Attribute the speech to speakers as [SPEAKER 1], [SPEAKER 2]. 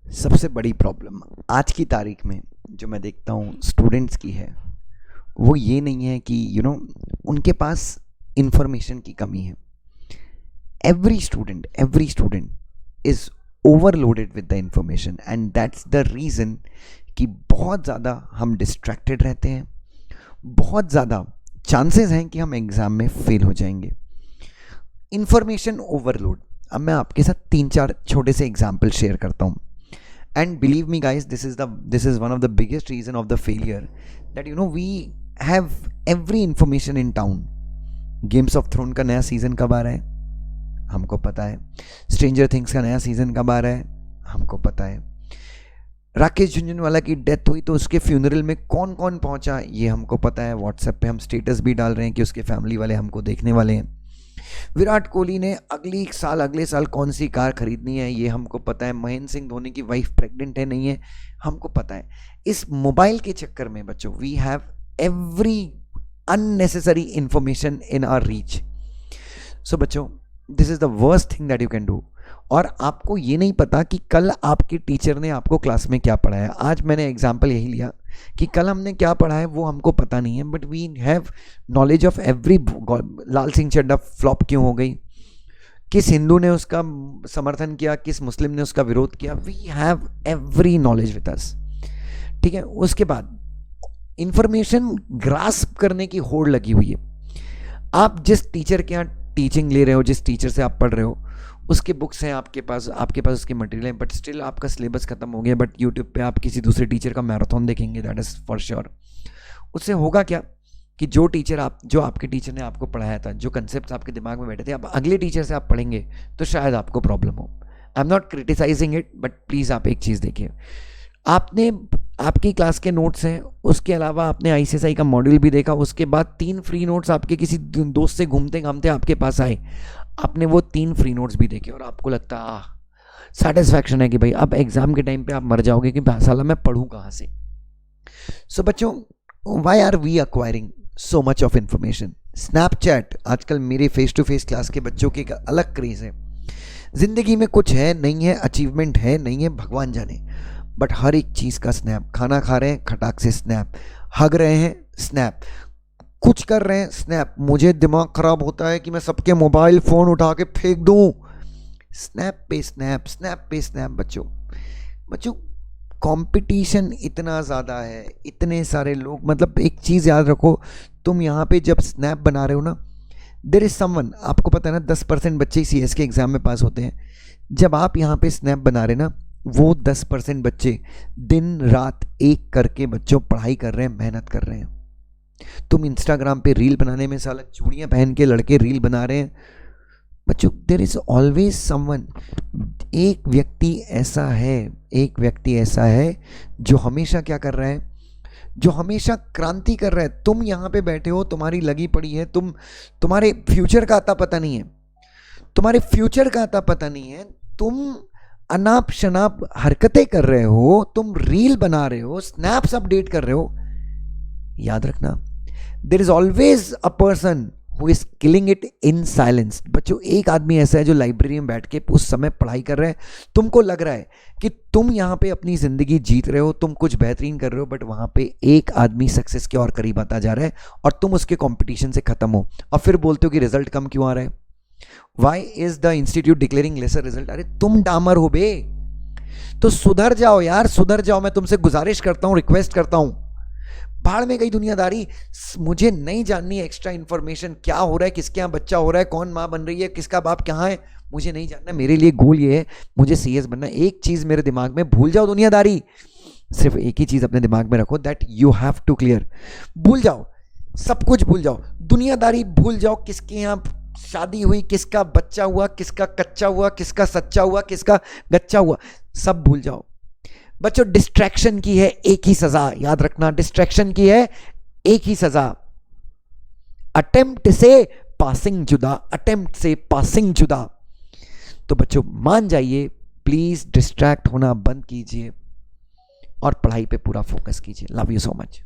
[SPEAKER 1] सबसे बड़ी प्रॉब्लम आज की तारीख में जो मैं देखता हूँ स्टूडेंट्स की है वो ये नहीं है कि उनके पास इंफॉर्मेशन की कमी है। Every student is overloaded with the information and that's the reason कि बहुत ज़्यादा हम डिस्ट्रैक्टेड रहते हैं, बहुत ज़्यादा चांसेस हैं कि हम एग्ज़ाम में फेल हो जाएंगे। Information overload. अब मैं आपके साथ 3-4 छोटे से एग्जाम्पल शेयर करता हूँ। And believe me guys, this is one of the biggest reason of the failure, that we have every information in town. Games of throne का नया सीजन कब आ रहा है हमको पता है। स्ट्रेंजर थिंग्स का नया सीजन कब आ रहा है हमको पता है। राकेश झुंझुनवाला की डेथ हुई तो उसके फ्यूनरल में कौन कौन पहुंचा ये हमको पता है। व्हाट्सएप पे हम स्टेटस भी डाल रहे हैं कि उसके फैमिली वाले हमको देखने वाले हैं। विराट कोहली ने अगले साल कौन सी कार खरीदनी है ये हमको पता है। महेंद्र सिंह धोनी की वाइफ प्रेग्नेंट है नहीं है हमको पता है। इस मोबाइल के चक्कर में बच्चों we have every unnecessary information in our reach. So बच्चों this is the worst thing that you can do. और आपको ये नहीं पता कि कल आपके टीचर ने आपको क्लास में क्या पढ़ाया। आज मैंने एग्जाम्पल यही लिया कि कल हमने क्या पढ़ा है वो हमको पता नहीं है, but we have knowledge of every. Laal Singh Chaddha flop क्यों हो गई, किस हिंदू ने उसका समर्थन किया, किस मुस्लिम ने उसका विरोध किया। We have every knowledge with us, ठीक है। उसके बाद इंफॉर्मेशन ग्रास्प करने की होड़ लगी हुई है। आप जिस टीचर के यहाँ टीचिंग ले रहे हो, जिस टीचर से आप पढ़ रहे हो, उसके बुक्स हैं आपके पास उसके मटेरियल है, बट स्टिल आपका सिलेबस खत्म हो गया। बट यूट्यूब पे आप किसी दूसरे टीचर का मैराथन देखेंगे, दैट इज़ फॉर श्योर। उससे होगा क्या कि जो आपके टीचर ने आपको पढ़ाया था, जो कंसेप्ट आपके दिमाग में बैठे थे, अब अगले टीचर से आप पढ़ेंगे तो शायद आपको प्रॉब्लम हो। I am not criticising it, but please आप एक चीज़ देखिए, आपकी क्लास के नोट्स हैं, उसके अलावा आपने आईसीएसआई का मॉड्यूल भी देखा, उसके बाद 3 फ्री नोट्स आपके किसी दोस्त से घूमते घामते आपके पास आए, आपने वो 3 फ्री नोट्स भी देखे और आपको लगता सेटिस्फैक्शन है कि भाई अब एग्जाम के टाइम पे आप मर जाओगे कि साला मैं पढ़ूं कहाँ से। सो बच्चों, why are we acquiring so much of information. Snapchat आजकल मेरे फेस टू फेस क्लास के बच्चों के एक अलग क्रेज है। जिंदगी में कुछ है नहीं है, अचीवमेंट है नहीं है, भगवान जाने, बट हर एक चीज़ का स्नैप। खाना खा रहे हैं खटाक से स्नैप, हग रहे हैं स्नैप, कुछ कर रहे हैं स्नैप। मुझे दिमाग खराब होता है कि मैं सबके मोबाइल फ़ोन उठा के फेंक दूं। स्नैप पे स्नैप, स्नैप पे स्नैप। बच्चों कंपटीशन इतना ज़्यादा है, इतने सारे लोग। मतलब एक चीज़ याद रखो, तुम यहाँ पे जब स्नैप बना रहे हो ना, देयर इज़ समवन, आपको पता है ना 10% बच्चे CS के एग्ज़ाम में पास होते हैं। जब आप यहाँ पे स्नैप बना रहे ना, वो 10% बच्चे दिन रात एक करके बच्चों पढ़ाई कर रहे हैं, मेहनत कर रहे हैं। तुम इंस्टाग्राम पे रील बनाने में साला चूड़ियां पहन के लड़के रील बना रहे हैं। बच्चों देयर इज ऑलवेज समवन, एक व्यक्ति ऐसा है जो हमेशा क्या कर रहा है, जो हमेशा क्रांति कर रहा है। तुम यहाँ पे बैठे हो, तुम्हारी लगी पड़ी है, तुम्हारे फ्यूचर का आता पता नहीं है, तुम अनाप शनाप हरकतें कर रहे हो, तुम रील बना रहे हो, स्नैप्स अपडेट कर रहे हो। याद रखना, there is always a person who is killing it in silence. बच्चों एक आदमी ऐसा है जो लाइब्रेरी में बैठ के उस समय पढ़ाई कर रहे हैं। तुमको लग रहा है कि तुम यहाँ पे अपनी जिंदगी जीत रहे हो, तुम कुछ बेहतरीन कर रहे हो, बट वहां पे एक आदमी सक्सेस के और करीब आता जा रहा है और तुम उसके कंपटीशन से खत्म हो। और फिर बोलते हो कि रिजल्ट कम क्यों आ रहा है, why is the institute declaring lesser result. अरे तुम डामर हो बे, तो सुधर जाओ यार, सुधर जाओ। मैं तुमसे गुजारिश करता हूं, रिक्वेस्ट करता हूं। भाड़ में गई दुनियादारी, मुझे नहीं जाननी एक्स्ट्रा इंफॉर्मेशन, क्या हो रहा है, किसके यहाँ बच्चा हो रहा है, कौन माँ बन रही है, किसका बाप कहाँ है, मुझे नहीं जानना। मेरे लिए गोल ये है, मुझे CS बनना। एक चीज मेरे दिमाग में, भूल जाओ दुनियादारी, सिर्फ एक ही चीज अपने दिमाग में रखो, that you have to clear. भूल जाओ, सब कुछ भूल जाओ, दुनियादारी भूल जाओ, किसके यहाँ शादी हुई, किसका बच्चा हुआ, किसका कच्चा हुआ, किसका सच्चा हुआ, किसका गच्चा हुआ, सब भूल जाओ। बच्चों डिस्ट्रैक्शन की है एक ही सजा, याद रखना, डिस्ट्रैक्शन की है एक ही सजा। अटेम्प्ट से पासिंग जुदा। तो बच्चों मान जाइए, प्लीज डिस्ट्रैक्ट होना बंद कीजिए और पढ़ाई पे पूरा फोकस कीजिए। Love you so much.